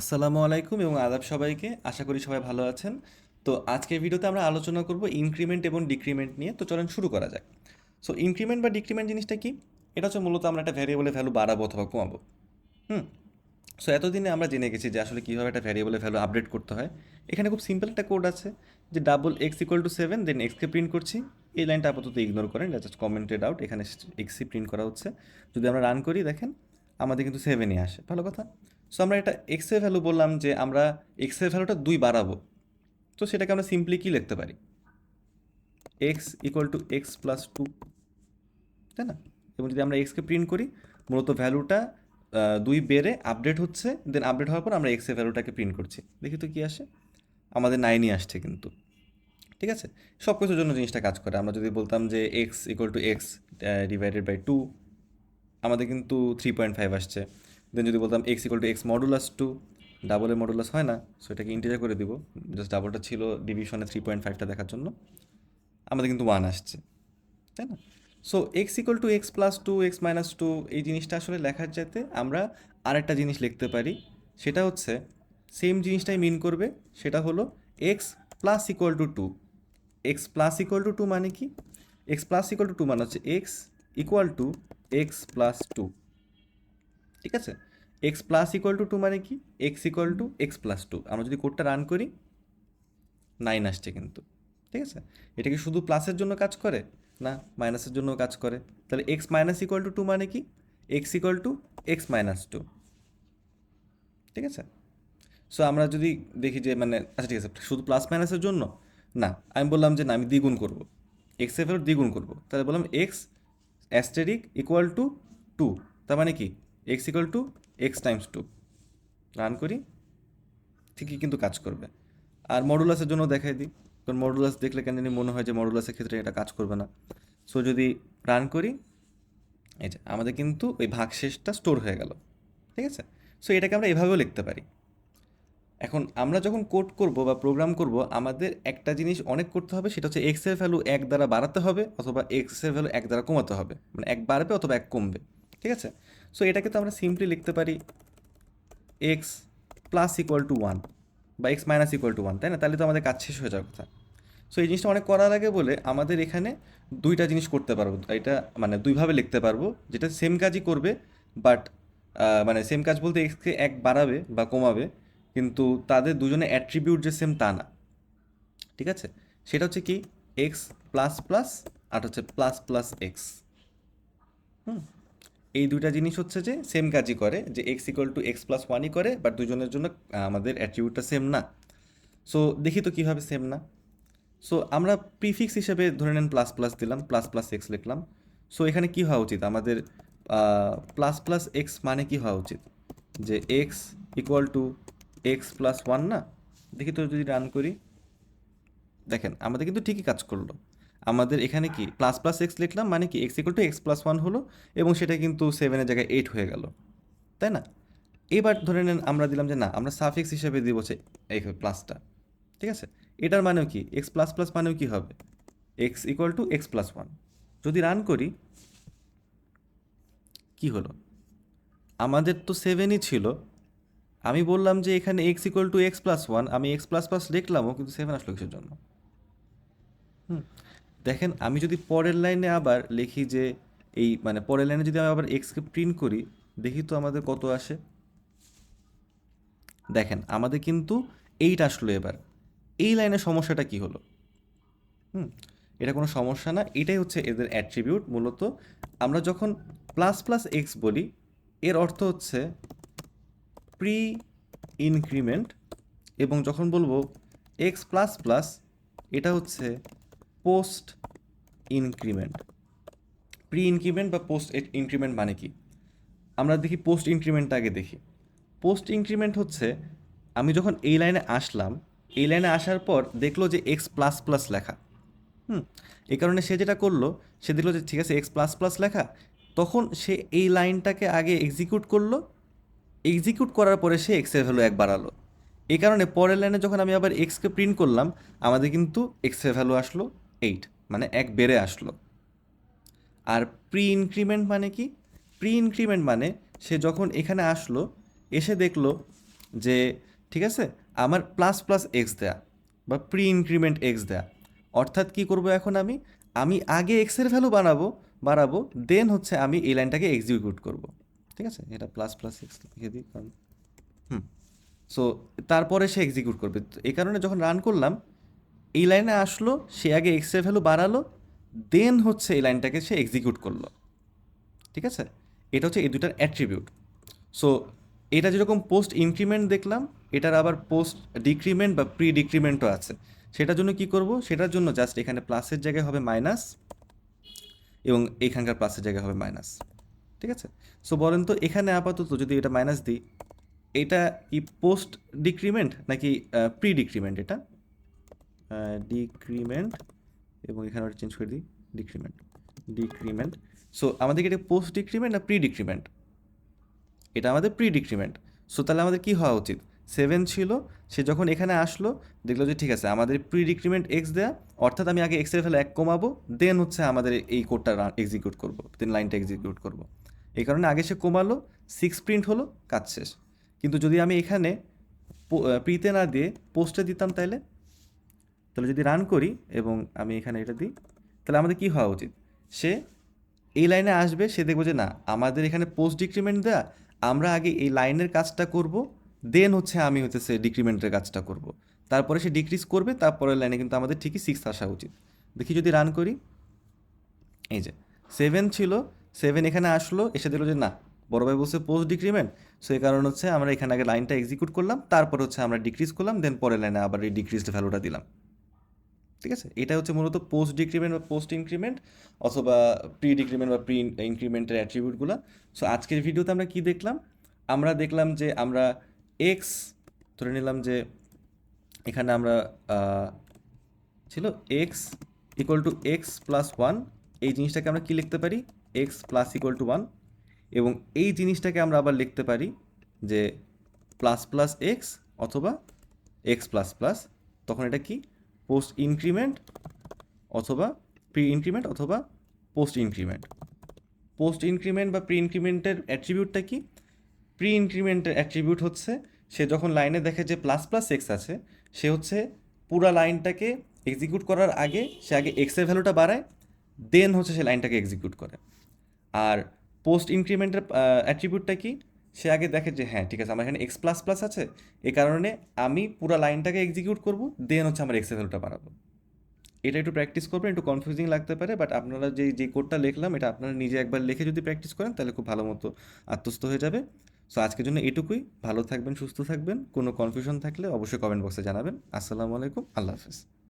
আসসালামু আলাইকুম এবং আদাব সবাইকে। আশা করি সবাই ভালো আছেন। তো আজকের ভিডিওতে আমরা আলোচনা করব ইনক্রিমেন্ট এবং ডিক্রিমেন্ট নিয়ে। তো চলেন শুরু করা যাক। সো ইনক্রিমেন্ট বা ডিক্রিমেন্ট জিনিসটা কি? এটা হচ্ছে মূলত আমরা একটা ভ্যারিয়েবলের ভ্যালু বাড়াবো অথবা কমাবো। হুম। সো এতদিনে আমরা জেনে গেছি যে আসলে কীভাবে একটা ভ্যারিয়েবলের ভ্যালু আপডেট করতে হয়। এখানে খুব সিম্পল একটা কোড আছে যে double x equal to 7 then এক্সকে প্রিন্ট করছি। এই লাইনটা আপাতত ইগনোর করেন, জাস্ট কমেন্টেড আউট। এখানে এক্সই প্রিন্ট করা হচ্ছে। যদি আমরা রান করি দেখেন আমাদের কিন্তু 7ই আসে, ভালো কথা। সো আমরা এটা এক্সের ভ্যালু বললাম যে আমরা এক্সের ভ্যালুটা 2 বাড়াবো। তো সেটাকে আমরা সিম্পলি কি লিখতে পারি? X equal to x plus 2, তাই না? এবং যদি আমরা এক্সকে প্রিন্ট করি, মূলত ভ্যালুটা 2 বেড়ে আপডেট হচ্ছে, দেন আপডেট হওয়ার পর আমরা এক্সের ভ্যালুটাকে প্রিন্ট করছি। দেখি তো কী আসে। আমাদের 9ই আসছে কিন্তু। ঠিক আছে? সব কিছুর জন্য জিনিসটা কাজ করে। আমরা যদি বলতাম যে x equal to x divided by 2, আমাদের কিন্তু 3.5 আসছে। দেন যদি বলতাম x equal to x modulus 2, ডাবলের মডুলাস হয় না, সো এটাকে ইন্টিজার করে দিব। জাস্ট ডাবলটা ছিল ডিভিশনে 3.5টা দেখার জন্য। আমাদের কিন্তু 1 আসছে, তাই না? So x equal to x plus 2, x minus 2, এই জিনিসটা আসলে লেখার চাইতে আমরা আরেকটা জিনিস লিখতে পারি। সেটা হচ্ছে সেম জিনিসটাই মিন করবে। সেটা হলো x plus equal to 2। X plus equal to 2 মানে কি? এক্স প্লাস ইকুয়াল টু 2 মানে হচ্ছে x equal to x plus 2। ঠিক আছে? এক্স প্লাস ইকুয়াল টু 2 মানে কি? X equal to x plus 2। আমরা যদি কোডটা রান করি 9 আসছে কিন্তু। ঠিক আছে? এটা কি শুধু প্লাসের জন্য কাজ করে? না, মাইনাসের জন্যও কাজ করে। তাহলে এক্স মাইনাস ইকুয়াল টু 2 মানে কি? X equal to x minus 2। ঠিক আছে? সো আমরা যদি দেখি যে মানে আচ্ছা ঠিক আছে, শুধু প্লাস মাইনাসের জন্য না, আমি বললাম যে না, আমি দ্বিগুণ করব, এক্স এর ভ্যালু দ্বিগুণ করব। তাহলে বললাম এক্স অ্যাস্টেরিক ইকুয়াল টু 2। তার মানে কি? X equal to x Times 2। Run করি, ঠিকই কিন্তু কাজ করবে। আর মডুলাসের জন্য দেখাই দিই, কারণ মডুলাস দেখলে কেন জানি মনে হয় যে মডুলাসের ক্ষেত্রে এটা কাজ করবে না। সো যদি রান করি, এই যে আমাদের কিন্তু ওই ভাগশেষটা স্টোর হয়ে গেল। ঠিক আছে? সো এটাকে আমরা এভাবেও লিখতে পারি। এখন আমরা যখন কোড করব বা প্রোগ্রাম করব, আমাদের একটা জিনিস অনেক করতে হবে, সেটা হচ্ছে এক্স এর ভ্যালু 1 দ্বারা বাড়াতে হবে অথবা এক্স এর ভ্যালু 1 দ্বারা কমাতে হবে। মানে 1 বাড়বে অথবা 1 কমবে। ঠিক আছে? সো এটাকে তো আমরা সিম্পলি লিখতে পারি এক্স প্লাস ইকুয়াল টু 1 বা এক্স মাইনাস ইকুয়াল টু 1, তাই না? তাহলে তো আমাদের কাজ শেষ হয়ে যাওয়ার কথা। সো এই জিনিসটা অনেক করা লাগে বলে আমাদের এখানে দুইটা জিনিস করতে পারবো। এটা মানে দুইভাবে লিখতে পারবো, যেটা সেম কাজই করবে। বাট মানে সেম কাজ বলতে এক্সকে 1 বাড়াবে বা কমাবে, কিন্তু তাদের দুজনে অ্যাট্রিবিউট যে সেম তা না। ঠিক আছে? সেটা হচ্ছে কি, এক্স প্লাস প্লাস আর হচ্ছে প্লাস প্লাস এক্স। হুম। এই দুইটা জিনিস হচ্ছে যে সেম কাজই করে, যে x equal to x plus ওয়ানই করে, বাট দুজনের জন্য আমাদের অ্যাট্রিবিউটটা সেম না। সো দেখি তো কীভাবে সেম না। সো আমরা প্রিফিক্স হিসেবে ধরে নেন প্লাস প্লাস দিলাম, প্লাস প্লাস এক্স লিখলাম। সো এখানে কি হওয়া উচিত আমাদের? প্লাস প্লাস এক্স মানে কি হওয়া উচিত? যে x equal to x plus one না? দেখি তো যদি রান করি, দেখেন আমাদের কিন্তু ঠিকই কাজ করলো। আমাদের এখানে কি প্লাস প্লাস এক্স লিখলাম মানে কি x equal to x plus one হলো, এবং সেটা কিন্তু 7-এর জায়গায় 8 হয়ে গেল, তাই না? এবার ধরে নেন আমরা দিলাম যে না, আমরা সাফিক্স হিসেবে দিব হচ্ছে এই প্লাসটা। ঠিক আছে? এটার মানেও কি এক্স প্লাস প্লাস মানেও কি হবে? X equal to x plus one. যদি রান করি, কি হলো? আমাদের তো 7ই ছিল। আমি বললাম যে এখানে x equal to x plus one, আমি এক্স প্লাস প্লাস লিখলামও, কিন্তু 7 আসলো কিসের জন্য? হুম। দেখেন আমি যদি পরের লাইনে আবার লিখি যে এই মানে পরের লাইনে যদি আমি আবার এক্সকে প্রিন্ট করি, দেখি তো আমাদের কত আসে। দেখেন আমাদের কিন্তু 8 আসলো এবার। এই লাইনের সমস্যাটা কি হলো? হুম। এটা কোনো সমস্যা না, এটাই হচ্ছে এদের অ্যাট্রিবিউট মূলত। আমরা যখন প্লাস প্লাস এক্স বলি, এর অর্থ হচ্ছে প্রি ইনক্রিমেন্ট, এবং যখন বলবো এক্স প্লাস প্লাস, এটা হচ্ছে পোস্ট ইনক্রিমেন্ট। প্রি ইনক্রিমেন্ট বা পোস্ট ইনক্রিমেন্ট মানে কি? আমরা দেখি পোস্ট ইনক্রিমেন্টটা আগে দেখি। পোস্ট ইনক্রিমেন্ট হচ্ছে আমি যখন এই লাইনে আসলাম, এই লাইনে আসার পর দেখলো যে এক্স প্লাস প্লাস লেখা। হুম। এই কারণে সে যেটা করলো, সে দেখলো যে ঠিক আছে এক্স প্লাস প্লাস লেখা, তখন সে এই লাইনটাকে আগে এক্সিকিউট করলো। এক্সিকিউট করার পরে সে এক্সের ভ্যালু 1 বাড়ালো। এই কারণে পরের লাইনে যখন আমি আবার এক্সকে প্রিন্ট করলাম, আমাদের কিন্তু এক্সের ভ্যালু আসলো 8, মানে 1 বেড়ে আসলো। আর প্রি ইনক্রিমেন্ট মানে কি? প্রি ইনক্রিমেন্ট মানে সে যখন এখানে আসলো, এসে দেখলো যে ঠিক আছে আমার প্লাস প্লাস এক্স দেয়া বা প্রি ইনক্রিমেন্ট এক্স দেয়া, অর্থাৎ কি করব এখন আমি আগে এক্সের ভ্যালু বাড়াবো, দেন হচ্ছে আমি এই লাইনটাকে এক্সিকিউট করব। ঠিক আছে, এটা প্লাস প্লাস এক্স লিখে দিই কারণ সো তারপরে সে এক্সিকিউট করবে। তো এই কারণে যখন রান করলাম এই লাইনে আসলো, সে আগে এক্সের ভ্যালু বাড়ালো, দেন হচ্ছে এই লাইনটাকে সে এক্সিকিউট করলো। ঠিক আছে, এটা হচ্ছে এই দুটার অ্যাট্রিবিউট। সো এটা যেরকম পোস্ট ইনক্রিমেন্ট দেখলাম, এটার আবার পোস্ট ডিক্রিমেন্ট বা প্রি ডিক্রিমেন্টও আছে। সেটার জন্য কি করব, সেটার জন্য জাস্ট এখানে প্লাসের জায়গায় হবে মাইনাস এবং এখানকার প্লাসের জায়গায় হবে মাইনাস। ঠিক আছে, সো বলেন তো এখানে আপাতত যদি এটা মাইনাস দিই, এটা কি পোস্ট ডিক্রিমেন্ট নাকি প্রি ডিক্রিমেন্ট? এটা ডিক্রিমেন্ট, এবং এখানে ওটা চেঞ্জ করে দিই ডিক্রিমেন্ট। সো আমাদের এটা পোস্ট ডিক্রিমেন্ট না প্রি ডিক্রিমেন্ট? এটা আমাদের প্রি ডিক্রিমেন্ট। সো তাহলে আমাদের কি হওয়া উচিত, 7 ছিল, সে যখন এখানে আসলো দেখলো যে ঠিক আছে আমাদের প্রি ডিক্রিমেন্ট এক্স দেয়া, অর্থাৎ আমি আগে এক্সের ভ্যালু 1 কমাবো, দেন হচ্ছে আমাদের এই কোডটা এক্সিকিউট করবো, দেন লাইনটা এক্সিকিউট করবো। এই কারণে আগে সে কমালো, 6 প্রিন্ট হলো, কাজ শেষ। কিন্তু যদি আমি এখানে প্রিতে না দিয়ে পোস্টে দিতাম তাহলে তাহলে যদি রান করি এবং আমি এখানে এটা দিই, তাহলে আমাদের কি হওয়া উচিত, সে এই লাইনে আসবে, সে দেখবো যে না আমাদের এখানে পোস্ট ডিক্রিমেন্ট দেয়া, আমরা আগে এই লাইনের কাজটা করব, দেন হচ্ছে আমি হচ্ছে ডিক্রিমেন্টের কাজটা করব, তারপরে সে ডিক্রিজ করবে, তারপরের লাইনে কিন্তু আমাদের ঠিকই 6 আসা উচিত। দেখি যদি রান করি, এই যে 7 ছিল, 7 এখানে আসলো, এসে দিল যে না বড় ভাই বলছে পোস্ট ডিক্রিমেন্ট, সো এই কারণ হচ্ছে আমরা এখানে আগে লাইনটা এক্সিকিউট করলাম, তারপর হচ্ছে আমরা ডিক্রিজ করলাম, দেন পরের লাইনে আবার এই ডিক্রিজড ভ্যালুটা দিলাম। ঠিক আছে, এটা হচ্ছে মূলত পোস্ট ডিক্রিমেন্ট বা পোস্ট ইনক্রিমেন্ট অথবা প্রি ডিক্রিমেন্ট বা প্রি ইনক্রিমেন্টের অ্যাট্রিবিউটগুলো। সো আজকের ভিডিওতে আমরা কি দেখলাম, আমরা দেখলাম যে আমরা এক্স ধরে নিলাম যে এখানে আমরা ছিল x equal to x plus one, এই জিনিসটাকে আমরা কি লিখতে পারি, x plus equal to one, এবং এই জিনিসটাকে আমরা আবার লিখতে পারি যে প্লাস প্লাস এক্স অথবা এক্স প্লাস প্লাস, তখন এটা কি পোস্ট ইনক্রিমেন্ট অথবা প্রি ইনক্রিমেন্ট অথবা পোস্ট ইনক্রিমেন্ট। পোস্ট ইনক্রিমেন্ট বা প্রি ইনক্রিমেন্টের অ্যাট্রিবিউটটা কি, প্রি ইনক্রিমেন্টের অ্যাট্রিবিউট হচ্ছে সে যখন লাইনে দেখে যে প্লাস প্লাস এক্স আছে, সে হচ্ছে পুরা লাইনটাকে এক্সিকিউট করার আগে সে আগে এক্সের ভ্যালুটা বাড়ায়, দেন হচ্ছে সে লাইনটাকে এক্সিকিউট করে। আর পোস্ট ইনক্রিমেন্টের অ্যাট্রিবিউটটা কি, সে আগে দেখে যে হ্যাঁ ঠিক আছে আমার এখানে এক্স প্লাস প্লাস আছে, এই কারণে আমি পুরো লাইনটাকে এক্সিকিউট করব, দেন হচ্ছে আমার এক্সের ভ্যালুটা বাড়াবো। এটা একটু প্র্যাকটিস করবেন, একটু কনফিউজিং লাগতে পারে, বাট আপনারা যে কোডটা লিখলাম এটা আপনারা নিজে একবার লিখে যদি প্র্যাকটিস করেন তাহলে খুব ভালো মতো আত্মস্থ হয়ে যাবে। সো আজকের জন্য এটুকুই, ভালো থাকবেন, সুস্থ থাকবেন, কোনো কনফিউশন থাকলে অবশ্যই কমেন্ট বক্সে জানাবেন। আসসালামু আলাইকুম, আল্লাহ হাফেজ।